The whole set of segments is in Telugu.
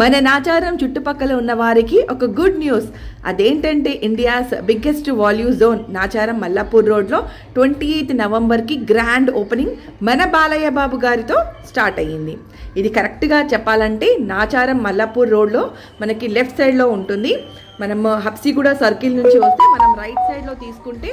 మన నాచారం చుట్టుపక్కల ఉన్న వారికి ఒక గుడ్ న్యూస్. అదేంటంటే India's biggest value zone Nacharam Mallapur రోడ్లో 28 నవంబర్కి గ్రాండ్ ఓపెనింగ్ మన బాలయ్య బాబు గారితో స్టార్ట్ అయ్యింది. ఇది కరెక్ట్గా చెప్పాలంటే నాచారం మల్లాపూర్ రోడ్లో మనకి లెఫ్ట్ సైడ్లో ఉంటుంది. మనం హబ్సిగూడ సర్కిల్ నుంచి వస్తే మనం రైట్ సైడ్లో తీసుకుంటే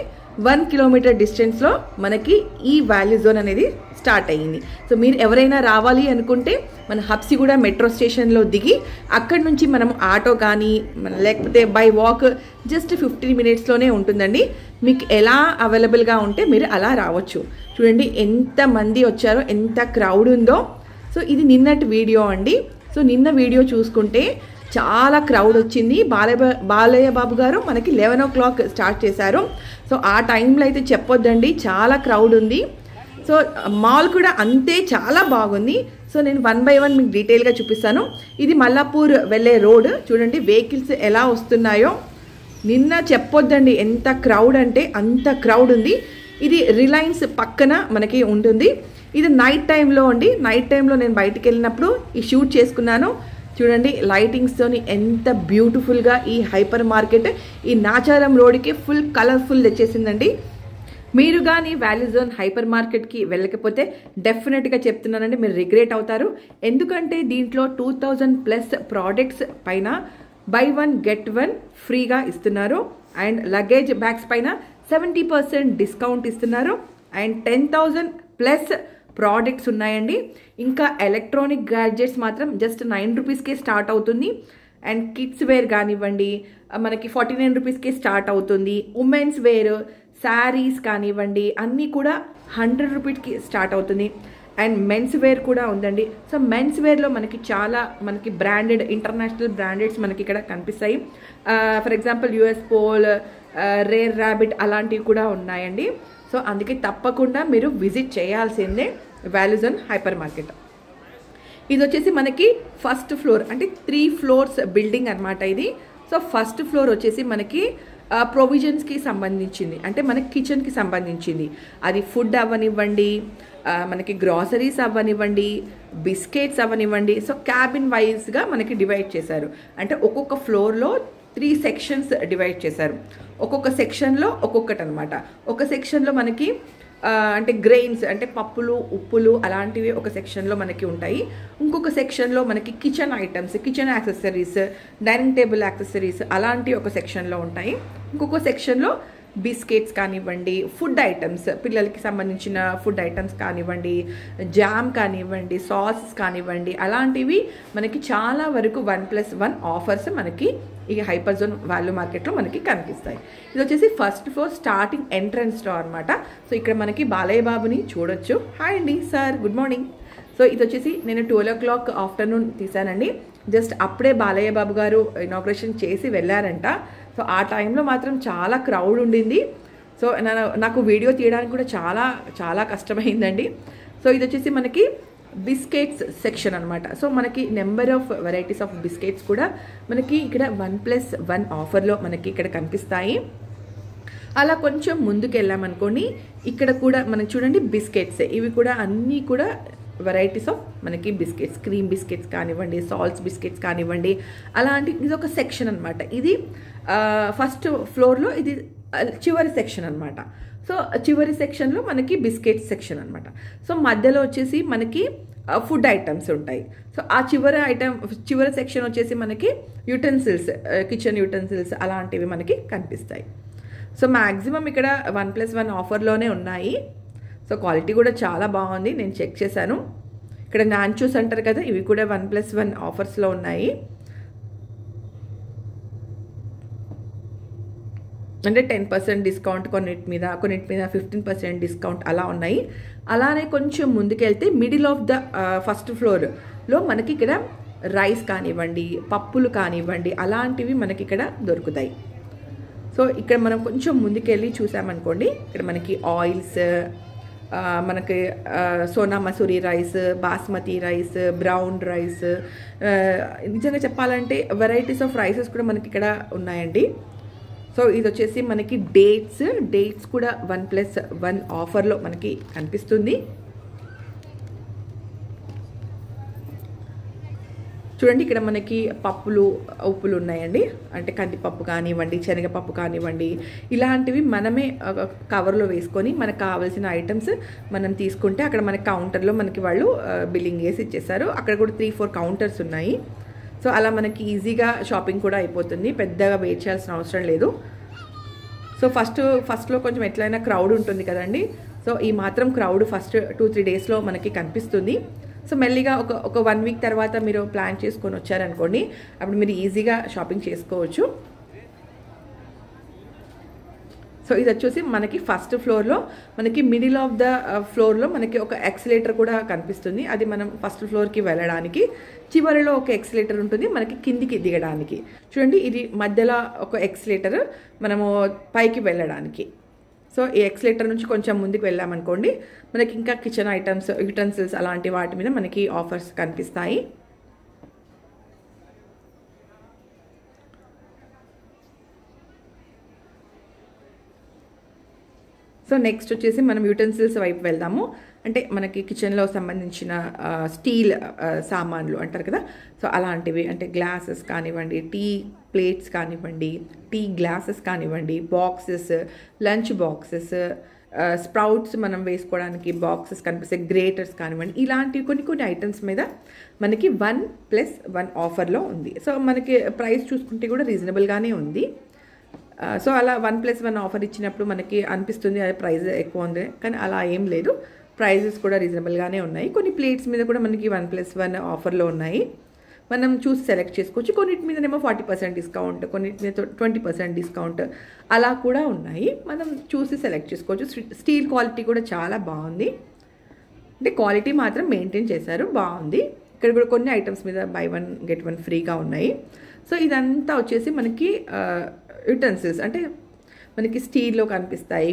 1 కిలోమీటర్ డిస్టెన్స్లో మనకి ఈ వాల్యూ జోన్ అనేది స్టార్ట్ అయ్యింది. సో మీరు ఎవరైనా రావాలి అనుకుంటే మన హబ్సిగూడ మెట్రో స్టేషన్లో దిగి అక్కడి నుంచి మనం ఆటో కానీ లేకపోతే బై వాక్ జస్ట్ 15 మినిట్స్లోనే ఉంటుందండి. మీకు ఎలా అవైలబుల్గా ఉంటే మీరు అలా రావచ్చు. చూడండి ఎంతమంది వచ్చారో, ఎంత క్రౌడ్ ఉందో. సో ఇది నిన్నటి వీడియో అండి. సో నిన్న వీడియో చూసుకుంటే చాలా క్రౌడ్ వచ్చింది. బాలయ్య బాబు గారు మనకి 11 o'clock స్టార్ట్ చేశారు. సో ఆ టైంలో అయితే చెప్పొద్దండి, చాలా క్రౌడ్ ఉంది. సో మాల్ కూడా అంతే చాలా బాగుంది. సో నేను 1 by 1 మీకు డీటెయిల్గా చూపిస్తాను. ఇది మల్లాపూర్ వెళ్ళే రోడ్. చూడండి వెహికల్స్ ఎలా వస్తున్నాయో. నిన్న చెప్పొద్దండి ఎంత క్రౌడ్ అంటే అంత క్రౌడ్ ఉంది. ఇది రిలయన్స్ పక్కన మనకి ఉంటుంది. ఇది నైట్ టైంలో అండి. నైట్ టైంలో నేను బయటికి వెళ్ళినప్పుడు ఈ షూట్ చేసుకున్నాను. చూడండి లైటింగ్స్తోని ఎంత బ్యూటిఫుల్గా ఈ హైపర్ మార్కెట్ ఈ నాచారం రోడ్కి ఫుల్ కలర్ఫుల్ తెచ్చేసిందండి. మీరు కానీ వాల్యూ జోన్ హైపర్ మార్కెట్కి వెళ్ళకపోతే డెఫినెట్గా చెప్తున్నానండి, మీరు రిగ్రెట్ అవుతారు. ఎందుకంటే దీంట్లో 2000+ ప్రోడక్ట్స్ పైన బై 1 get 1 ఫ్రీగా ఇస్తున్నారు. అండ్ లగేజ్ బ్యాగ్స్ పైన 70% డిస్కౌంట్ ఇస్తున్నారు. అండ్ 10,000+ ప్రోడక్ట్స్ ఉన్నాయండి. ఇంకా ఎలక్ట్రానిక్ గ్యాడ్జెట్స్ మాత్రం జస్ట్ 9 రూపీస్కే స్టార్ట్ అవుతుంది. అండ్ కిడ్స్ వేర్ కానివ్వండి మనకి 49 రూపీస్కే స్టార్ట్ అవుతుంది. ఉమెన్స్ వేర్ శారీస్ కానివ్వండి అన్నీ కూడా 100 రూపీస్కి స్టార్ట్ అవుతుంది. అండ్ మెన్స్ వేర్ కూడా ఉందండి. సో మెన్స్ వేర్లో మనకి చాలా మనకి బ్రాండెడ్ ఇంటర్నేషనల్ బ్రాండెడ్స్ మనకి ఇక్కడ కనిపిస్తాయి. For example US Polo, Rare Rabbit అలాంటివి కూడా ఉన్నాయండి. సో అందుకే తప్పకుండా మీరు విజిట్ చేయాల్సిందే వాల్యూ జోన్ హైపర్ మార్కెట్. ఇది వచ్చేసి మనకి ఫస్ట్ ఫ్లోర్, అంటే 3 floors బిల్డింగ్ అనమాట ఇది. సో ఫస్ట్ ఫ్లోర్ వచ్చేసి మనకి ప్రొవిజన్స్కి సంబంధించింది, అంటే మనకి కిచెన్కి సంబంధించింది. అది ఫుడ్ అవ్వనివ్వండి, మనకి గ్రాసరీస్ అవ్వనివ్వండి, బిస్కెట్స్ అవ్వనివ్వండి. సో క్యాబిన్ వైజ్గా మనకి డివైడ్ చేశారు. అంటే ఒక్కొక్క ఫ్లోర్లో 3 sections డివైడ్ చేశారు. ఒక్కొక్క సెక్షన్లో ఒక్కొక్కటి అనమాట. ఒక సెక్షన్లో మనకి అంటే గ్రెయిన్స్ అంటే పప్పులు ఉప్పులు అలాంటివి ఒక సెక్షన్లో మనకి ఉంటాయి. ఇంకొక సెక్షన్లో మనకి kitchen items, kitchen accessories, dining table accessories అలాంటివి ఒక సెక్షన్లో ఉంటాయి. ఇంకొక సెక్షన్లో బిస్కెట్స్ కానివ్వండి, ఫుడ్ ఐటమ్స్ పిల్లలకి సంబంధించిన ఫుడ్ ఐటమ్స్ కానివ్వండి, జామ్ కానివ్వండి, సాసెస్ కానివ్వండి అలాంటివి మనకి చాలా వరకు 1+1 ఆఫర్స్ మనకి ఈ హైపర్ జోన్ వాల్యూ మార్కెట్లో మనకి కనిపిస్తాయి. ఇది వచ్చేసి ఫస్ట్ ఫ్లోర్ స్టార్టింగ్ ఎంట్రన్స్లో అనమాట. సో ఇక్కడ మనకి బాలయ్య బాబుని చూడొచ్చు. హాయ్ అండి సార్, గుడ్ మార్నింగ్. సో ఇది వచ్చేసి నేను 12 o'clock ఆఫ్టర్నూన్ తీసానండి. జస్ట్ అప్పుడే బాలయ్య బాబు గారు ఇనాగ్రేషన్ చేసి వెళ్ళారంట. సో ఆ టైంలో మాత్రం చాలా క్రౌడ్ ఉండింది. సో నాకు వీడియో తీయడానికి కూడా చాలా చాలా కష్టమైందండి. సో ఇది వచ్చేసి మనకి బిస్కెట్స్ సెక్షన్ అనమాట. సో మనకి number of varieties of biscuits కూడా మనకి ఇక్కడ 1+1 ఆఫర్లో మనకి ఇక్కడ కనిపిస్తాయి. అలా కొంచెం ముందుకు వెళ్ళామనుకోండి, ఇక్కడ కూడా మనకి చూడండి బిస్కెట్స్, ఇవి కూడా అన్నీ కూడా వెరైటీస్ ఆఫ్ మనకి బిస్కెట్స్, క్రీమ్ బిస్కెట్స్ కానివ్వండి, సాల్ట్స్ బిస్కెట్స్ కానివ్వండి అలాంటి ఇది ఒక సెక్షన్ అనమాట. ఇది ఫస్ట్ ఫ్లోర్లో ఇది చివరి సెక్షన్ అనమాట. సో చివరి సెక్షన్లో మనకి బిస్కెట్స్ సెక్షన్ అనమాట. సో మధ్యలో వచ్చేసి మనకి ఫుడ్ ఐటమ్స్ ఉంటాయి. సో ఆ చివరి సెక్షన్ వచ్చేసి మనకి యుటెన్సిల్స్, కిచెన్ యుటెన్సిల్స్ అలాంటివి మనకి కనిపిస్తాయి. సో మ్యాక్సిమం ఇక్కడ 1+1 ఆఫర్లోనే ఉన్నాయి. సో క్వాలిటీ కూడా చాలా బాగుంది, నేను చెక్ చేశాను. ఇక్కడ నాంచూస్ అంటారు కదా, ఇవి కూడా 1+1 ఆఫర్స్లో ఉన్నాయి. అంటే 10% డిస్కౌంట్ కొన్నిటి మీద 15% డిస్కౌంట్ అలా ఉన్నాయి. అలానే కొంచెం ముందుకెళ్తే మిడిల్ ఆఫ్ ద ఫస్ట్ ఫ్లోర్లో మనకి ఇక్కడ రైస్ కానివ్వండి, పప్పులు కానివ్వండి అలాంటివి మనకి ఇక్కడ దొరుకుతాయి. సో ఇక్కడ మనం కొంచెం ముందుకెళ్ళి చూసామనుకోండి, ఇక్కడ మనకి ఆయిల్స్, మనకి Sona Masuri rice, basmati rice, brown rice, నిజంగా చెప్పాలంటే వెరైటీస్ ఆఫ్ రైసెస్ కూడా మనకి ఇక్కడ ఉన్నాయండి. సో ఇది వచ్చేసి మనకి డేట్స్ కూడా 1+1 ఆఫర్లో మనకి కనిపిస్తుంది. చూడండి ఇక్కడ మనకి పప్పులు ఉప్పులు ఉన్నాయండి. అంటే కందిపప్పు కానివ్వండి, శనగపప్పు కానివ్వండి, ఇలాంటివి మనమే కవర్లో వేసుకొని మనకు కావాల్సిన ఐటమ్స్ మనం తీసుకుంటే అక్కడ మన కౌంటర్లో మనకి వాళ్ళు బిల్లింగ్ వేసి ఇచ్చేస్తారు. అక్కడ కూడా 3-4 కౌంటర్స్ ఉన్నాయి. సో అలా మనకి ఈజీగా షాపింగ్ కూడా అయిపోతుంది, పెద్దగా వెయిట్ చేయాల్సిన అవసరం లేదు. సో ఫస్ట్లో కొంచెం ఎట్లయినా క్రౌడ్ ఉంటుంది కదండి. సో ఈ మాత్రం క్రౌడ్ ఫస్ట్ 2-3 డేస్లో మనకి కనిపిస్తుంది. సో మెల్లిగా ఒక 1 వీక్ తర్వాత మీరు ప్లాన్ చేసుకొని వచ్చారనుకోండి, అప్పుడు మీరు ఈజీగా షాపింగ్ చేసుకోవచ్చు. సో ఇది వచ్చేసి మనకి ఫస్ట్ ఫ్లోర్లో మనకి మిడిల్ ఆఫ్ ద ఫ్లోర్లో మనకి ఒక ఎక్సలేటర్ కూడా కనిపిస్తుంది. అది మనం ఫస్ట్ ఫ్లోర్కి వెళ్ళడానికి. చివరిలో ఒక ఎక్సలేటర్ ఉంటుంది మనకి కిందికి దిగడానికి. చూడండి ఇది మధ్యలో ఒక ఎక్సలేటర్ మనము పైకి వెళ్ళడానికి. సో ఈ ఎక్సలేటర్ నుంచి కొంచెం ముందుకు వెళ్ళామనుకోండి మనకి ఇంకా కిచెన్ ఐటమ్స్, యుటెన్సిల్స్ అలాంటి వాటి మీద మనకి ఆఫర్స్ కనిపిస్తాయి. సో నెక్స్ట్ వచ్చేసి మనం యూటెన్సిల్స్ వైపు వెళ్దాము. అంటే మనకి కిచెన్లో సంబంధించిన స్టీల్ సామాన్లు అంటారు కదా, సో అలాంటివి అంటే గ్లాసెస్ కానివ్వండి, టీ ప్లేట్స్ కానివ్వండి, టీ గ్లాసెస్ కానివ్వండి, బాక్సెస్, లంచ్ బాక్సెస్, స్ప్రౌట్స్ మనం వేసుకోవడానికి బాక్సెస్ కనిపిస్తాయి, గ్రేటర్స్ కానివ్వండి, ఇలాంటివి కొన్ని ఐటమ్స్ మీద మనకి 1+1 ఆఫర్లో ఉంది. సో మనకి ప్రైస్ చూసుకుంటే కూడా రీజనబుల్గానే ఉంది. సో అలా 1+1 ఆఫర్ ఇచ్చినప్పుడు మనకి అనిపిస్తుంది అది ప్రైస్ ఎక్కువ ఉంది, కానీ అలా ఏం లేదు, ప్రైజెస్ కూడా రీజనబుల్గానే ఉన్నాయి. కొన్ని ప్లేట్స్ మీద కూడా మనకి 1+1 ఆఫర్లో ఉన్నాయి. మనం చూసి సెలెక్ట్ చేసుకోవచ్చు. కొన్నిటి మీదనేమో 40% డిస్కౌంట్, కొన్నిటి మీద 20% డిస్కౌంట్ అలా కూడా ఉన్నాయి. మనం చూసి సెలెక్ట్ చేసుకోవచ్చు. స్టీల్ క్వాలిటీ కూడా చాలా బాగుంది. అంటే క్వాలిటీ మాత్రం మెయింటైన్ చేశారు, బాగుంది. ఇక్కడ కూడా కొన్ని ఐటమ్స్ మీద buy 1 get 1 ఫ్రీగా ఉన్నాయి. సో ఇదంతా వచ్చేసి మనకి యుటెన్సిల్స్ అంటే మనకి స్టీల్లో కనిపిస్తాయి,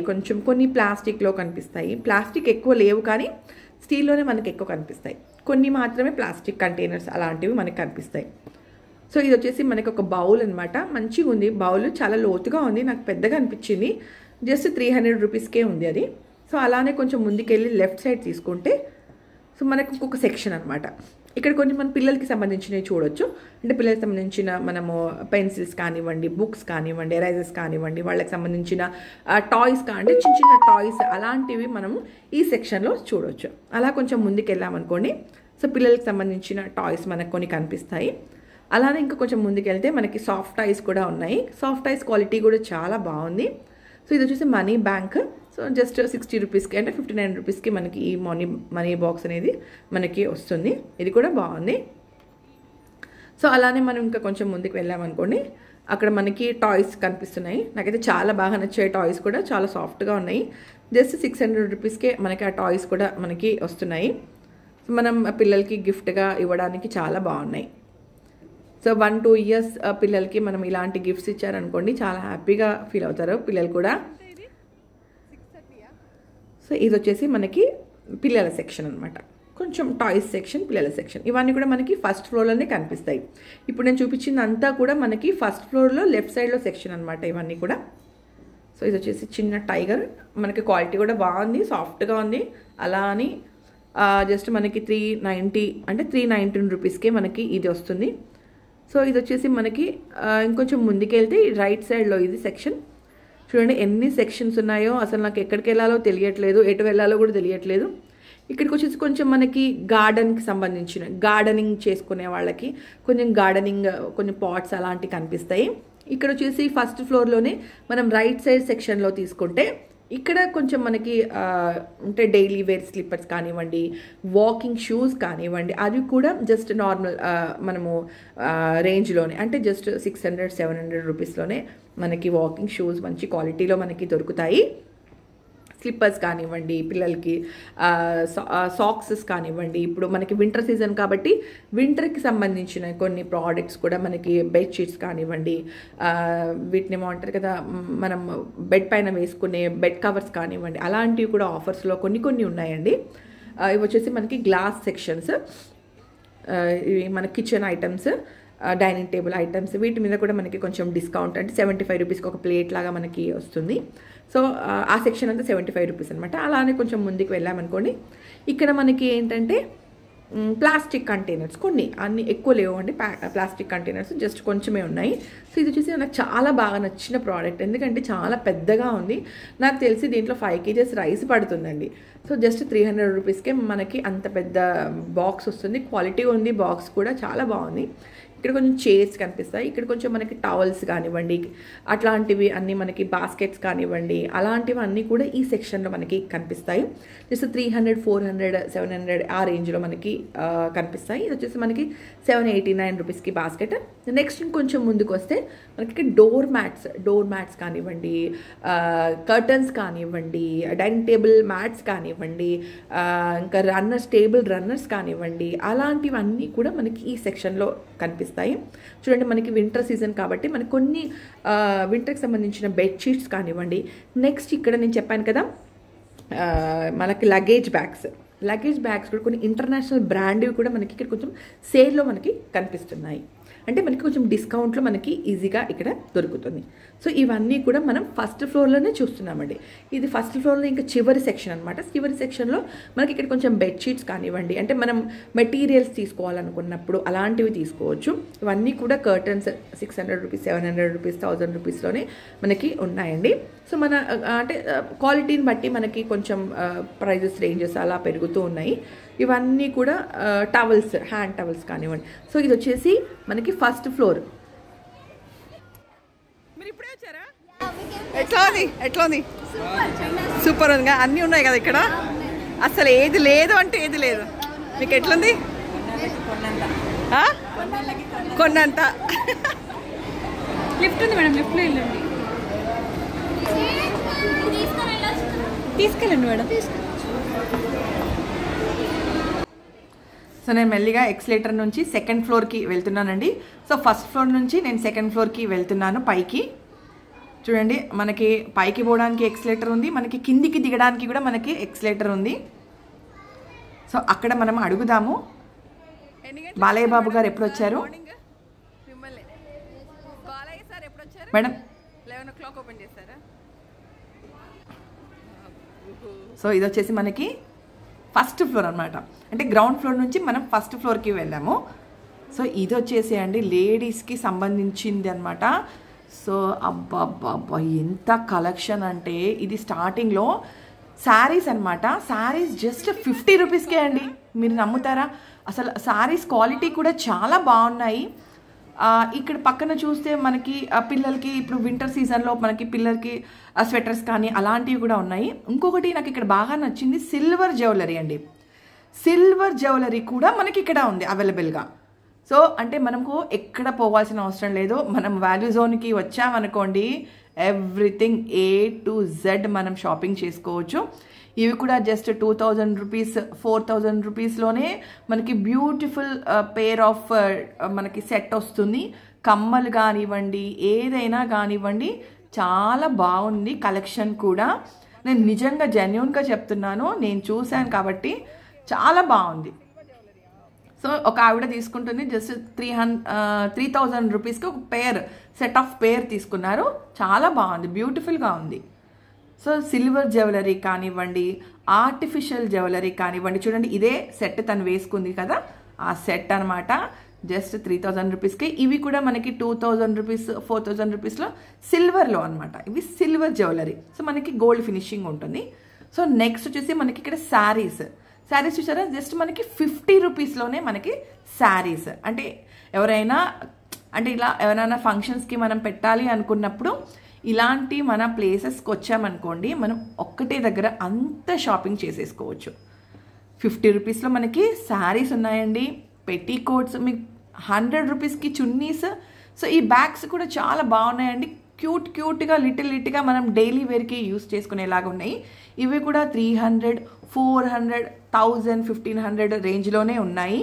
కొన్ని ప్లాస్టిక్లో కనిపిస్తాయి. ప్లాస్టిక్ ఎక్కువ లేవు కానీ స్టీల్లోనే మనకి ఎక్కువ కనిపిస్తాయి. కొన్ని మాత్రమే ప్లాస్టిక్ కంటైనర్స్ అలాంటివి మనకి కనిపిస్తాయి. సో ఇది వచ్చేసి మనకి ఒక బౌల్ అనమాట. మంచిగా ఉంది బౌల్, చాలా లోతుగా ఉంది, నాకు పెద్దగా అనిపించింది. జస్ట్ 300 రూపీస్కే ఉంది అది. సో అలానే కొంచెం ముందుకెళ్ళి లెఫ్ట్ సైడ్ తీసుకుంటే సో మనకు ఇంకొక సెక్షన్ అనమాట. ఇక్కడ కొన్ని మన పిల్లలకి సంబంధించినవి చూడొచ్చు. అంటే పిల్లలకి సంబంధించిన మనము పెన్సిల్స్ కానివ్వండి, బుక్స్ కానివ్వండి, ఎరైజర్స్ కానివ్వండి, వాళ్ళకి సంబంధించిన టాయ్స్ కానివ్వండి, చిన్న టాయ్స్ అలాంటివి మనము ఈ సెక్షన్లో చూడొచ్చు. అలా కొంచెం ముందుకు వెళ్ళామనుకోండి సో పిల్లలకి సంబంధించిన టాయ్స్ మనకు కొన్ని కనిపిస్తాయి. అలానే ఇంకా కొంచెం ముందుకు వెళ్తే మనకి సాఫ్ట్ టాయ్స్ కూడా ఉన్నాయి. సాఫ్ట్ టాయ్స్ క్వాలిటీ కూడా చాలా బాగుంది. సో ఇది వచ్చేసి మనీ బ్యాంక్. సో జస్ట్ 60 రూపీస్కి అంటే 59 రూపీస్కి మనకి ఈ మనీ బాక్స్ అనేది మనకి వస్తుంది. ఇది కూడా బాగుంది. సో అలానే మనం ఇంకా కొంచెం ముందుకు వెళ్ళామనుకోండి అక్కడ మనకి టాయ్స్ కనిపిస్తున్నాయి. నాకైతే చాలా బాగా నచ్చాయి. టాయ్స్ కూడా చాలా సాఫ్ట్గా ఉన్నాయి. జస్ట్ 600 రూపీస్కే మనకి ఆ టాయ్స్ కూడా మనకి వస్తున్నాయి. సో మనం పిల్లలకి గిఫ్ట్గా ఇవ్వడానికి చాలా బాగున్నాయి. సో 1-2 ఇయర్స్ పిల్లలకి మనం ఇలాంటి గిఫ్ట్స్ ఇచ్చారనుకోండి చాలా హ్యాపీగా ఫీల్ అవుతారు పిల్లలు కూడా. సో ఇది వచ్చేసి మనకి పిల్లల సెక్షన్ అనమాట. కొంచెం టాయ్స్ సెక్షన్, పిల్లల సెక్షన్, ఇవన్నీ కూడా మనకి ఫస్ట్ ఫ్లోర్లోనే కనిపిస్తాయి. ఇప్పుడు నేను చూపించింది అంతా కూడా మనకి ఫస్ట్ ఫ్లోర్లో లెఫ్ట్ సైడ్లో సెక్షన్ అనమాట ఇవన్నీ కూడా. సో ఇది వచ్చేసి చిన్న టైగర్, మనకి క్వాలిటీ కూడా బాగుంది, సాఫ్ట్గా ఉంది. అలా అని జస్ట్ మనకి 390 అంటే 319 రూపీస్కే మనకి ఇది వస్తుంది. సో ఇది వచ్చేసి మనకి ఇంకొంచెం ముందుకెళ్తే రైట్ సైడ్లో ఇది సెక్షన్. చూడండి ఎన్ని సెక్షన్స్ ఉన్నాయో, అసలు నాకు ఎక్కడికి వెళ్ళాలో తెలియట్లేదు, ఎటు వెళ్ళాలో కూడా తెలియట్లేదు. ఇక్కడికి వచ్చేసి కొంచెం మనకి గార్డెన్కి సంబంధించిన గార్డెనింగ్ చేసుకునే వాళ్ళకి కొంచెం గార్డెనింగ్ కొన్ని పాట్స్ అలాంటివి కనిపిస్తాయి. ఇక్కడ వచ్చేసి ఫస్ట్ ఫ్లోర్లోనే మనం రైట్ సైడ్ సెక్షన్లో తీసుకుంటే ఇక్కడ కొంచెం మనకి అంటే డైలీ వేర్ స్లిప్పర్స్ కానివ్వండి, వాకింగ్ షూస్ కానివ్వండి, అవి కూడా జస్ట్ నార్మల్ మనము రేంజ్లోనే అంటే జస్ట్ 600-700 రూపీస్లోనే మనకి వాకింగ్ షూస్ మంచి క్వాలిటీలో మనకి దొరుకుతాయి. స్లిప్పర్స్ కానివ్వండి, పిల్లలకి సాక్సెస్ కానివ్వండి. ఇప్పుడు మనకి వింటర్ సీజన్ కాబట్టి వింటర్కి సంబంధించిన కొన్ని ప్రోడక్ట్స్ కూడా మనకి బెడ్షీట్స్ కానివ్వండి, వీటిని ఏమంటారు కదా మనం బెడ్ పైన వేసుకునే బెడ్ కవర్స్ కానివ్వండి, అలాంటివి కూడా ఆఫర్స్లో కొన్ని ఉన్నాయండి. ఇవి వచ్చేసి మనకి గ్లాస్ సెక్షన్స్, ఇవి మన kitchen items, dining table items, వీటి మీద కూడా మనకి కొంచెం డిస్కౌంట్ అంటే 75 రూపీస్కి ఒక ప్లేట్ లాగా మనకి వస్తుంది. సో ఆ సెక్షన్ అంతా 75 రూపీస్ అనమాట. అలానే కొంచెం ముందుకు వెళ్ళామనుకోండి ఇక్కడ మనకి ఏంటంటే ప్లాస్టిక్ కంటైనర్స్ కొన్ని, అన్ని ఎక్కువ లేవు అండి ప్లాస్టిక్ కంటైనర్స్, జస్ట్ కొంచెమే ఉన్నాయి. సో ఇది వచ్చేసి నాకు చాలా బాగా నచ్చిన ప్రోడక్ట్, ఎందుకంటే చాలా పెద్దగా ఉంది. నాకు తెలిసి దీంట్లో 5 kgs రైస్ పడుతుందండి. సో జస్ట్ 300 రూపీస్కే మనకి అంత పెద్ద బాక్స్ వస్తుంది. క్వాలిటీ ఉంది, బాక్స్ కూడా చాలా బాగుంది. ఇక్కడ కొంచెం చైర్స్ కనిపిస్తాయి, ఇక్కడ కొంచెం మనకి టవల్స్ కానివ్వండి, అట్లాంటివి అన్నీ మనకి బాస్కెట్స్ కానివ్వండి, అలాంటివి అన్నీ కూడా ఈ సెక్షన్లో మనకి కనిపిస్తాయి. జస్ట్ 300, 400, 700 ఆ రేంజ్లో మనకి కనిపిస్తాయి. ఇది వచ్చేసి మనకి 789 రూపీస్కి బాస్కెట్. నెక్స్ట్ ఇంకొంచెం ముందుకు వస్తే మనకి డోర్ మ్యాట్స్ కానివ్వండి, కర్టన్స్ కానివ్వండి, డైనింగ్ టేబుల్ మ్యాట్స్ కానివ్వండి, ఇంకా టేబుల్ రన్నర్స్ కానివ్వండి, అలాంటివన్నీ కూడా మనకి ఈ సెక్షన్లో కనిపిస్తాయి. చూడండి, మనకి వింటర్ సీజన్ కాబట్టి మనకి కొన్ని వింటర్కి సంబంధించిన బెడ్షీట్స్ కానివ్వండి. నెక్స్ట్ ఇక్కడ నేను చెప్పాను కదా మనకి లగేజ్ బ్యాగ్స్ కూడా కొన్ని ఇంటర్నేషనల్ బ్రాండ్వి కూడా మనకి ఇక్కడ కొంచెం సేల్లో మనకి కనిపిస్తున్నాయి. అంటే మనకి కొంచెం డిస్కౌంట్లో మనకి ఈజీగా ఇక్కడ దొరుకుతుంది. సో ఇవన్నీ కూడా మనం ఫస్ట్ ఫ్లోర్లోనే చూస్తున్నామండి. ఇది ఫస్ట్ ఫ్లోర్లో ఇంకా చివరి సెక్షన్ అనమాట. చివరి సెక్షన్లో మనకి ఇక్కడ కొంచెం బెడ్షీట్స్ కానివ్వండి, అంటే మనం మెటీరియల్స్ తీసుకోవాలనుకున్నప్పుడు అలాంటివి తీసుకోవచ్చు. ఇవన్నీ కూడా కర్టన్స్ 600 రూపీస్, 700 రూపీస్, 1000 రూపీస్లోనే మనకి ఉన్నాయండి. సో మన అంటే క్వాలిటీని బట్టి మనకి కొంచెం ప్రైజెస్ రేంజెస్ అలా పెరుగుతూ ఉన్నాయి. ఇవన్నీ కూడా టవల్స్, హ్యాండ్ టవల్స్ కానివ్వండి. సో ఇది వచ్చేసి మనకి ఫస్ట్ ఫ్లోర్. మీరు ఇప్పుడే వచ్చారా? ఎట్లా ఉంది? సూపర్ ఉందిగా, అన్నీ ఉన్నాయి కదా ఇక్కడ. అసలు ఏది లేదు అంటే ఏది లేదు. మీకు ఎట్లుంది? కొన్నంత. లిఫ్ట్ ఉంది మేడం, లిఫ్ట్లో వెళ్ళండి. తీసుకెళ్ళండి మేడం. సో నేను మెల్లిగా ఎక్స్లేటర్ నుంచి సెకండ్ ఫ్లోర్కి వెళ్తున్నానండి. సో ఫస్ట్ ఫ్లోర్ నుంచి నేను సెకండ్ ఫ్లోర్కి వెళ్తున్నాను పైకి. చూడండి, మనకి పైకి పోవడానికి ఎక్స్లేటర్ ఉంది, మనకి కిందికి దిగడానికి కూడా మనకి ఎక్స్లేటర్ ఉంది. సో అక్కడ మనం అడుగుదాము, బాలయ్య బాబు గారు ఎప్పుడు వచ్చారు? మేడం 11 o'clock ఓపెన్ చేస్తారా? సో ఇది వచ్చేసి మనకి ఫస్ట్ ఫ్లోర్ అనమాట. అంటే గ్రౌండ్ ఫ్లోర్ నుంచి మనం ఫస్ట్ ఫ్లోర్కి వెళ్ళాము. సో ఇది వచ్చేసి అండి లేడీస్కి సంబంధించింది అనమాట. సో అబ్బా ఎంత కలెక్షన్ అంటే, ఇది స్టార్టింగ్లో శారీస్ అనమాట. శారీస్ జస్ట్ 50 రూపీస్కే అండి. మీరు నమ్ముతారా? అసలు శారీస్ క్వాలిటీ కూడా చాలా బాగున్నాయి. ఇక్కడ పక్కన చూస్తే మనకి పిల్లలకి ఇప్పుడు వింటర్ సీజన్లో మనకి పిల్లలకి స్వెటర్స్ కానీ అలాంటివి కూడా ఉన్నాయి. ఇంకొకటి నాకు ఇక్కడ బాగా నచ్చింది సిల్వర్ జ్యువెలరీ అండి. సిల్వర్ జ్యువెలరీ కూడా మనకి ఇక్కడ ఉంది అవైలబుల్గా. సో అంటే మనకు ఎక్కడ పోవాల్సిన అవసరం లేదు. మనం వాల్యూ జోన్కి వచ్చామనుకోండి, ఎవ్రీథింగ్ A to Z మనం షాపింగ్ చేసుకోవచ్చు. ఇవి కూడా జస్ట్ 2000 రూపీస్, 4000 రూపీస్లోనే మనకి బ్యూటిఫుల్ పేర్ ఆఫ్ మనకి సెట్ వస్తుంది. కమ్మలు కానివ్వండి, ఏదైనా కానివ్వండి, చాలా బాగుంది కలెక్షన్ కూడా. నేను నిజంగా జెన్యూన్గా చెప్తున్నాను, నేను చూశాను కాబట్టి చాలా బాగుంది. సో ఒక ఆవిడ తీసుకుంటుంది జస్ట్ 3000 రూపీస్కి ఒక సెట్ ఆఫ్ పేర్ తీసుకున్నారు. చాలా బాగుంది, బ్యూటిఫుల్గా ఉంది. సో సిల్వర్ జ్యువెలరీ కానివ్వండి, ఆర్టిఫిషియల్ జ్యువెలరీ కానివ్వండి, చూడండి ఇదే సెట్ తను వేసుకుంది కదా, ఆ సెట్ అనమాట. జస్ట్ 3000 రూపీస్కి. ఇవి కూడా మనకి 2000 రూపీస్, 4000 రూపీస్లో సిల్వర్లో అనమాట. ఇవి సిల్వర్ జ్యువెలరీ. సో మనకి గోల్డ్ ఫినిషింగ్ ఉంటుంది. సో నెక్స్ట్ వచ్చేసి మనకి ఇక్కడ శారీస్ చూసారా, జస్ట్ మనకి 50 రూపీస్లోనే మనకి శారీస్. అంటే ఎవరైనా ఫంక్షన్స్కి మనం పెట్టాలి అనుకున్నప్పుడు ఇలాంటి మన ప్లేసెస్కి వచ్చామనుకోండి, మనం ఒక్కటే దగ్గర అంత షాపింగ్ చేసేసుకోవచ్చు. 50 రూపీస్లో మనకి శారీస్ ఉన్నాయండి. పెట్టీకోట్స్ మీకు 100 రూపీస్కి చున్నీస్. సో ఈ బ్యాగ్స్ కూడా చాలా బాగున్నాయండి. క్యూట్గా లిటిల్గా మనం డైలీ వేర్కి యూస్ చేసుకునేలాగా ఉన్నాయి. ఇవి కూడా 300, 400, 1000, 1500 రేంజ్లోనే ఉన్నాయి.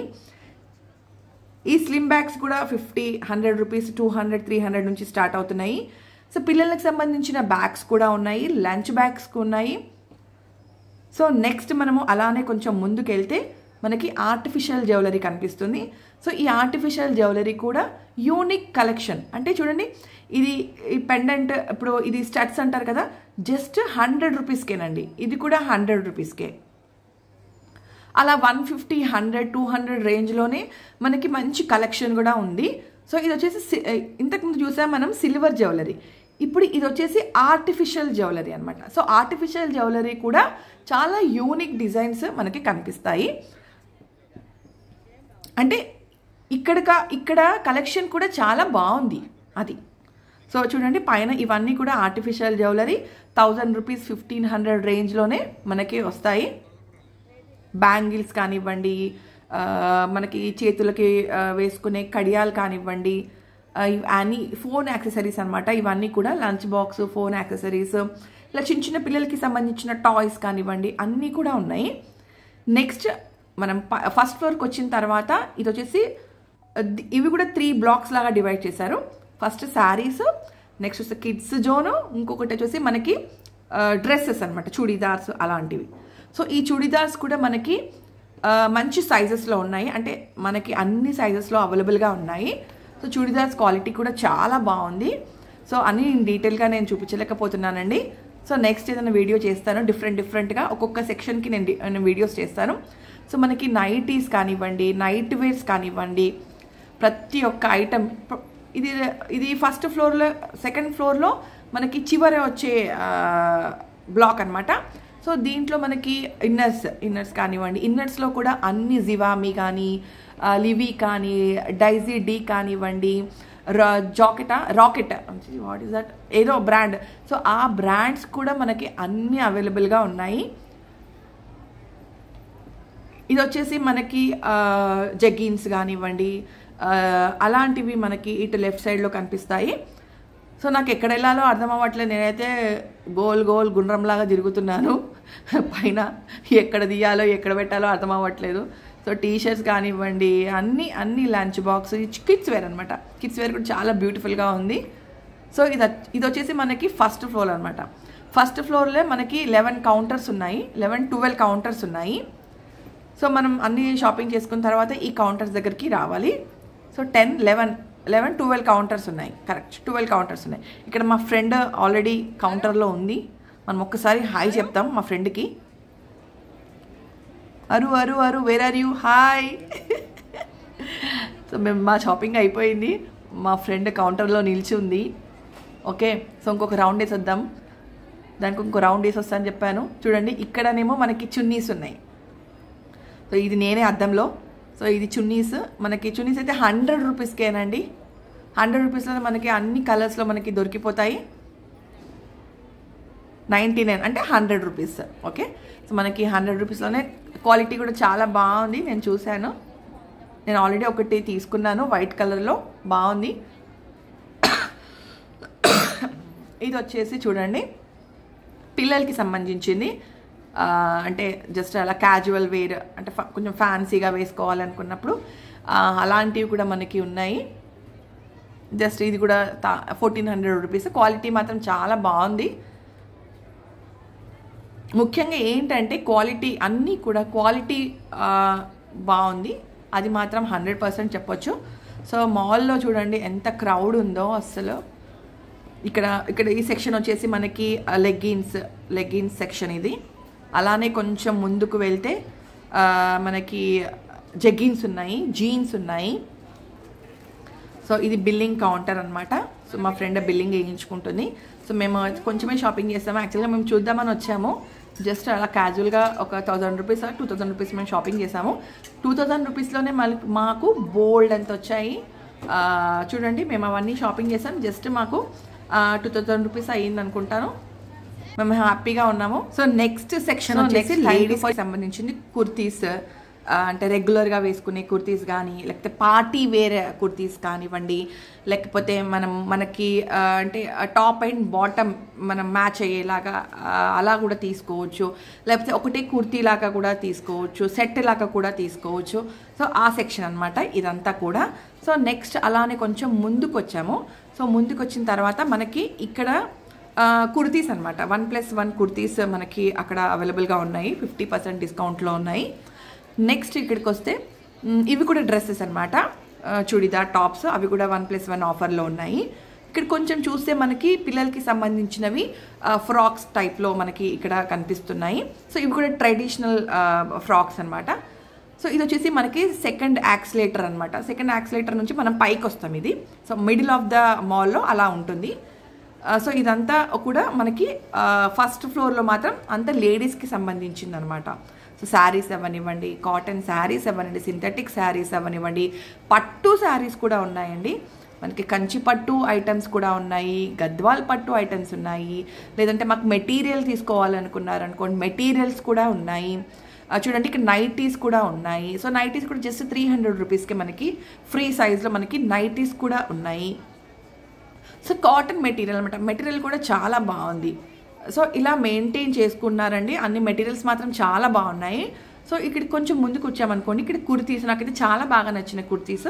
ఈ స్లిమ్ బ్యాగ్స్ కూడా 50, 100 రూపీస్, 200, 300 నుంచి స్టార్ట్ అవుతున్నాయి. సో పిల్లలకు సంబంధించిన బ్యాగ్స్ కూడా ఉన్నాయి, లంచ్ బ్యాగ్స్ ఉన్నాయి. సో నెక్స్ట్ మనము అలానే కొంచెం ముందుకు వెళ్తే మనకి ఆర్టిఫిషియల్ జ్యువెలరీ కనిపిస్తుంది. సో ఈ ఆర్టిఫిషియల్ జ్యువెలరీ కూడా యూనిక్ కలెక్షన్. అంటే చూడండి, ఇది ఈ పెండెంట్, ఇప్పుడు ఇది స్టడ్స్ అంటారు కదా, జస్ట్ 100 రూపీస్కేనండి. ఇది కూడా 100 రూపీస్కే. అలా 150, 100, 200 రేంజ్లోనే మనకి మంచి కలెక్షన్ కూడా ఉంది. సో ఇది వచ్చేసి ఇంతకుముందు చూసాం మనం సిల్వర్ జ్యువెలరీ, ఇప్పుడు ఇది వచ్చేసి ఆర్టిఫిషియల్ జ్యువెలరీ అనమాట. సో ఆర్టిఫిషియల్ జ్యువెలరీ కూడా చాలా యూనిక్ డిజైన్స్ మనకి కనిపిస్తాయి. అంటే ఇక్కడ కలెక్షన్ కూడా చాలా బాగుంది అది. సో చూడండి పైన ఇవన్నీ కూడా ఆర్టిఫిషియల్ జ్యువెలరీ 1000 రూపీస్ 1500 రేంజ్లోనే మనకి వస్తాయి. బ్యాంగిల్స్ కానివ్వండి, మనకి చేతులకి వేసుకునే కడియాలు కానివ్వండి, అన్నీ ఫోన్ యాక్సెసరీస్ అనమాట. ఇవన్నీ కూడా లంచ్ బాక్స్, ఫోన్ యాక్సెసరీస్, ఇలా చిన్న చిన్న పిల్లలకి సంబంధించిన టాయ్స్ కానివ్వండి అన్నీ కూడా ఉన్నాయి. నెక్స్ట్ మనం ఫస్ట్ ఫ్లోర్కి వచ్చిన తర్వాత ఇది వచ్చేసి ఇవి కూడా 3 బ్లాక్స్ లాగా డివైడ్ చేశారు. ఫస్ట్ శారీస్, నెక్స్ట్ వచ్చి కిడ్స్ జోను, ఇంకొకటి వచ్చేసి మనకి డ్రెస్సెస్ అనమాట, చూడీదార్స్ అలాంటివి. సో ఈ చూడీదార్స్ కూడా మనకి మంచి సైజెస్లో ఉన్నాయి, అంటే మనకి అన్ని సైజెస్లో అవైలబుల్గా ఉన్నాయి. సో చూడీదార్స్ క్వాలిటీ కూడా చాలా బాగుంది. సో అన్నీ డీటెయిల్గా నేను చూపించలేకపోతున్నానండి. సో నెక్స్ట్ ఏదైనా వీడియో చేస్తాను డిఫరెంట్గా, ఒక్కొక్క సెక్షన్కి నేను వీడియోస్ చేస్తాను. సో మనకి నైటీస్ కానివ్వండి, నైట్ వేర్స్ కానివ్వండి, ప్రతి ఒక్క ఐటమ్ ఇది ఫస్ట్ ఫ్లోర్లో, సెకండ్ ఫ్లోర్లో మనకి చివర వచ్చే బ్లాక్ అనమాట. సో దీంట్లో మనకి ఇన్నర్స్ కానివ్వండి, ఇన్నర్స్లో కూడా అన్ని జివామి కానీ, లివీ కానీ, డైజీ డీ కానివ్వండి, రాకెట్ వాట్ ఈస్ దట్, ఏదో బ్రాండ్. సో ఆ బ్రాండ్స్ కూడా మనకి అన్నీ అవైలబుల్గా ఉన్నాయి. ఇది వచ్చేసి మనకి జెగ్గిన్స్ కానివ్వండి, అలాంటివి మనకి ఇటు లెఫ్ట్ సైడ్లో కనిపిస్తాయి. సో నాకు ఎక్కడ వెళ్ళాలో అర్థం అవ్వట్లేదు, నేనైతే గోల్ గుండ్రంలాగా తిరుగుతున్నాను, పైన ఎక్కడ తీయాలో ఎక్కడ పెట్టాలో అర్థం అవ్వట్లేదు. సో టీషర్ట్స్ కానివ్వండి, అన్ని లంచ్ బాక్స్, కిడ్స్ వేర్ అనమాట. కిడ్స్ వేర్ కూడా చాలా బ్యూటిఫుల్గా ఉంది. సో ఇది వచ్చేసి మనకి ఫస్ట్ ఫ్లోర్ అనమాట. ఫస్ట్ ఫ్లోర్లో మనకి 11 కౌంటర్స్ ఉన్నాయి, 12 కౌంటర్స్ ఉన్నాయి. సో మనం అన్ని షాపింగ్ చేసుకున్న తర్వాత ఈ కౌంటర్స్ దగ్గరికి రావాలి. సో 10, 11, 12 కౌంటర్స్ ఉన్నాయి, కరెక్ట్ 12 కౌంటర్స్ ఉన్నాయి. ఇక్కడ మా ఫ్రెండ్ ఆల్రెడీ కౌంటర్లో ఉంది, మనం ఒక్కసారి హాయ్ చెప్తాం మా ఫ్రెండ్కి. అరు where are you, hi. So మా షాపింగ్ అయిపోయింది, మా ఫ్రెండ్ కౌంటర్లో నిలిచి ఉంది. ఓకే, సో ఇంకొక రౌండ్ వేసి వద్దాం, దానికి ఇంకో రౌండ్ వేసి వస్తా అని చెప్పాను. చూడండి ఇక్కడనేమో మనకి చున్నీస్ ఉన్నాయి. సో ఇది నేనే అద్దంలో. సో ఇది చున్నీస్, మనకి చున్నీస్ అయితే 100 రూపీస్కేనండి. 100 రూపీస్లో మనకి అన్ని కలర్స్లో మనకి దొరికిపోతాయి. 99 అంటే 100 రూపీస్. ఓకే, సో మనకి 100 రూపీస్లోనే క్వాలిటీ కూడా చాలా బాగుంది. నేను చూశాను, నేను ఆల్రెడీ ఒకటి తీసుకున్నాను వైట్ కలర్లో, బాగుంది. ఇది వచ్చేసి చూడండి పిల్లలకి సంబంధించింది, అంటే జస్ట్ అలా క్యాజువల్ వేర్, అంటే కొంచెం ఫ్యాన్సీగా వేసుకోవాలనుకున్నప్పుడు అలాంటివి కూడా మనకి ఉన్నాయి. జస్ట్ ఇది కూడా 1400 రూపీస్. క్వాలిటీ మాత్రం చాలా బాగుంది. ముఖ్యంగా ఏంటంటే క్వాలిటీ, అన్నీ కూడా క్వాలిటీ బాగుంది, అది మాత్రం 100% చెప్పొచ్చు. సో మాల్లో చూడండి ఎంత క్రౌడ్ ఉందో అస్సలు. ఇక్కడ ఈ సెక్షన్ వచ్చేసి మనకి లెగ్గిన్స్ సెక్షన్ ఇది. అలానే కొంచెం ముందుకు వెళ్తే మనకి జెగ్గిన్స్ ఉన్నాయి, జీన్స్ ఉన్నాయి. సో ఇది బిల్లింగ్ కౌంటర్ అనమాట. సో మా ఫ్రెండ్ బిల్లింగ్ వేయించుకుంటుంది. సో మేము కొంచెమే షాపింగ్ చేస్తాము, యాక్చువల్గా మేము చూద్దామని వచ్చాము, జస్ట్ అలా క్యాజువల్గా ఒక 1000 రూపీస్ 2000 రూపీస్ మేము షాపింగ్ చేసాము. 2000 రూపీస్లోనే మాకు బోల్డ్ అంత వచ్చాయి. చూడండి మేము అవన్నీ షాపింగ్ చేసాం, జస్ట్ మాకు 2000 రూపీస్ అయ్యింది అనుకుంటాను. మేము హ్యాపీగా ఉన్నాము. సో నెక్స్ట్ సెక్షన్ వచ్చేసి లేడీస్కి సంబంధించింది కుర్తీస్, అంటే రెగ్యులర్గా వేసుకునే కుర్తీస్ కానీ, లేకపోతే పార్టీ వేర్ కుర్తీస్ కానివ్వండి, లేకపోతే మనకి అంటే టాప్ అండ్ బాటమ్ మనం మ్యాచ్ అయ్యేలాగా అలా కూడా తీసుకోవచ్చు, లేకపోతే ఒకటే కుర్తీ లాగా కూడా తీసుకోవచ్చు, సెట్ లాగా కూడా తీసుకోవచ్చు. సో ఆ సెక్షన్ అనమాట ఇదంతా కూడా. సో నెక్స్ట్ అలానే కొంచెం ముందుకు వచ్చాము. సో ముందుకు వచ్చిన తర్వాత మనకి ఇక్కడ కుర్తీస్ అనమాట, 1+1 కుర్తీస్ మనకి అక్కడ అవైలబుల్గా ఉన్నాయి, 50% డిస్కౌంట్లో ఉన్నాయి. నెక్స్ట్ ఇక్కడికి వస్తే ఇవి కూడా డ్రెస్సెస్ అనమాట, చుడిదార్ టాప్స్, అవి కూడా 1+1 ఆఫర్లో ఉన్నాయి. ఇక్కడ కొంచెం చూస్తే మనకి పిల్లలకి సంబంధించినవి ఫ్రాక్స్ టైప్లో మనకి ఇక్కడ కనిపిస్తున్నాయి. సో ఇవి కూడా ట్రెడిషనల్ ఫ్రాక్స్ అనమాట. సో ఇది వచ్చేసి మనకి సెకండ్ యాక్సిలేటర్ అనమాట. సెకండ్ యాక్సిలేటర్ నుంచి మనం పైకి వస్తాం. ఇది సో మిడిల్ ఆఫ్ ద మాల్లో అలా ఉంటుంది. సో ఇదంతా కూడా మనకి ఫస్ట్ ఫ్లోర్లో మాత్రం అంతా లేడీస్కి సంబంధించింది అనమాట. సో శారీస్ అవ్వనివ్వండి, కాటన్ శారీస్ అవ్వనివ్వండి, సింథటిక్ శారీస్ అవ్వనివ్వండి, పట్టు శారీస్ కూడా ఉన్నాయండి. మనకి కంచి పట్టు ఐటమ్స్ కూడా ఉన్నాయి, గద్వాల్ పట్టు ఐటమ్స్ ఉన్నాయి. లేదంటే మాకు మెటీరియల్ తీసుకోవాలనుకున్నారనుకోండి, మెటీరియల్స్ కూడా ఉన్నాయి. చూడండి ఇక్కడ నైటీస్ కూడా ఉన్నాయి. సో నైటీస్ కూడా జస్ట్ 300 రూపీస్కి మనకి ఫ్రీ సైజ్లో మనకి నైటీస్ కూడా ఉన్నాయి. సో కాటన్ మెటీరియల్ అనమాట. మెటీరియల్ కూడా చాలా బాగుంది. సో ఇలా మెయింటైన్ చేసుకున్నారండి. అన్ని మెటీరియల్స్ మాత్రం చాలా బాగున్నాయి. సో ఇక్కడ కొంచెం ముందుకు వచ్చామనుకోండి, ఇక్కడ కుర్తీస్ నాకైతే చాలా బాగా నచ్చిన కుర్తీస్.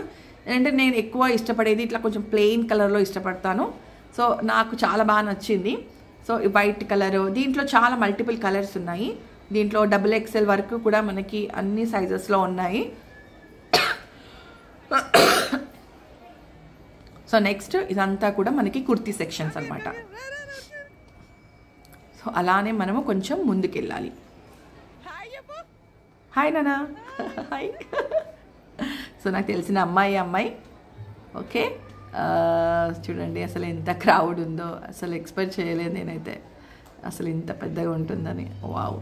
అంటే నేను ఎక్కువ ఇష్టపడేది ఇట్లా కొంచెం ప్లెయిన్ కలర్లో ఇష్టపడతాను. సో నాకు చాలా బాగా నచ్చింది. సో వైట్ కలర్, దీంట్లో చాలా మల్టిపుల్ కలర్స్ ఉన్నాయి. దీంట్లో XXL వరకు కూడా మనకి అన్ని సైజెస్లో ఉన్నాయి. సో నెక్స్ట్ ఇదంతా కూడా మనకి కుర్తీ సెక్షన్స్ అనమాట. సో అలానే మనము కొంచెం ముందుకెళ్ళాలి. హాయ్ నానా, హాయ్. సో నాకు తెలిసిన అమ్మాయి ఓకే. చూడండి అసలు ఎంత క్రౌడ్ ఉందో, అసలు ఎక్స్పెక్ట్ చేయలేదు నేనైతే అసలు ఇంత పెద్దగా ఉంటుందని. వావ్,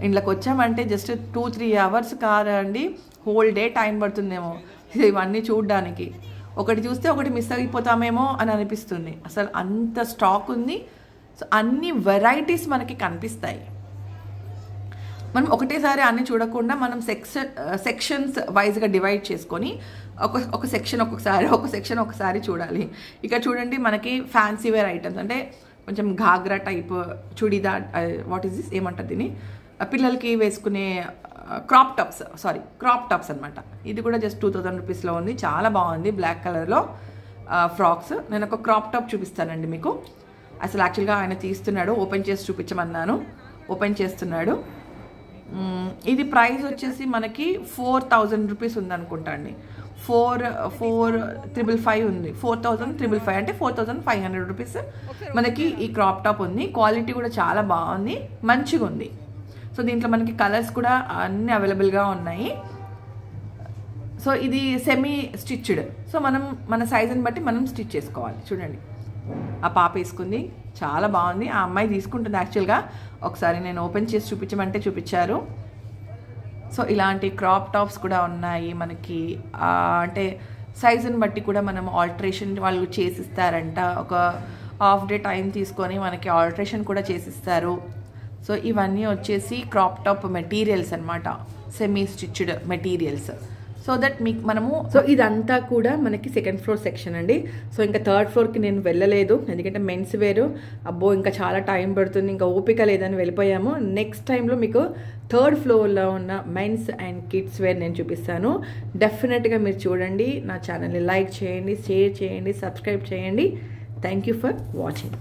ఇంట్లోకి వచ్చామంటే జస్ట్ 2-3 అవర్స్ కాదండి, హోల్ డే టైం పడుతుందేమో ఇవన్నీ చూడడానికి. ఒకటి చూస్తే ఒకటి మిస్ అయిపోతామేమో అని అనిపిస్తుంది. అసలు అంత స్టాక్ ఉంది. సో అన్ని వెరైటీస్ మనకి కనిపిస్తాయి. మనం ఒకటేసారి అన్నీ చూడకుండా మనం సెక్షన్స్ వైజ్గా డివైడ్ చేసుకొని ఒక సెక్షన్ ఒకసారి చూడాలి. ఇక్కడ చూడండి మనకి ఫ్యాన్సీ వేర్ ఐటమ్స్, అంటే కొంచెం ghagra type churidar, what is this, ఏమంటారు దీన్ని, పిల్లలకి వేసుకునే క్రాప్ టాప్స్ అనమాట. ఇది కూడా జస్ట్ 2000 రూపీస్లో ఉంది. చాలా బాగుంది, బ్లాక్ కలర్లో ఫ్రాక్స్. నేను ఒక క్రాప్ టాప్ చూపిస్తానండి మీకు. అసలు యాక్చువల్గా ఆయన తీస్తున్నాడు, ఓపెన్ చేసి చూపించమన్నాను, ఓపెన్ చేస్తున్నాడు. ఇది ప్రైస్ వచ్చేసి మనకి 4000 రూపీస్ ఉందనుకుంటా అండి. 4555 ఉంది. 4555 అంటే 4500 రూపీస్ మనకి ఈ క్రాప్ టాప్ ఉంది. క్వాలిటీ కూడా చాలా బాగుంది, మంచిగా ఉంది. సో దీంట్లో మనకి కలర్స్ కూడా అన్నీ అవైలబుల్గా ఉన్నాయి. సో ఇది సెమీ స్టిచ్డ్. సో మనం మన సైజుని బట్టి మనం స్టిచ్ చేసుకోవాలి. చూడండి ఆ పాప వేసుకుంది, చాలా బాగుంది. ఆ అమ్మాయి తీసుకుంటుంది యాక్చువల్గా. ఒకసారి నేను ఓపెన్ చేసి చూపించమంటే చూపించారు. సో ఇలాంటి క్రాప్ టాప్స్ కూడా ఉన్నాయి మనకి. అంటే సైజుని బట్టి కూడా మనం ఆల్టరేషన్ వాళ్ళు చేసిస్తారంట. ఒక హాఫ్ డే టైం తీసుకొని మనకి ఆల్టరేషన్ కూడా చేసిస్తారు. సో ఇవన్నీ వచ్చేసి క్రాప్ టాప్ మెటీరియల్స్ అనమాట, semi stitched materials. So that మీకు మనము, సో ఇదంతా కూడా మనకి సెకండ్ ఫ్లోర్ సెక్షన్ అండి. సో ఇంకా థర్డ్ ఫ్లోర్కి నేను వెళ్ళలేదు, ఎందుకంటే మెన్స్ వేరు అబ్బో ఇంకా చాలా టైం పడుతుంది, ఇంకా ఓపిక లేదని వెళ్ళిపోయాము. నెక్స్ట్ టైంలో మీకు థర్డ్ ఫ్లోర్లో ఉన్న మెన్స్ అండ్ కిడ్స్ వేర్ నేను చూపిస్తాను. డెఫినెట్గా మీరు చూడండి. నా ఛానల్ని లైక్ చేయండి, షేర్ చేయండి, సబ్స్క్రైబ్ చేయండి. Thank you for watching.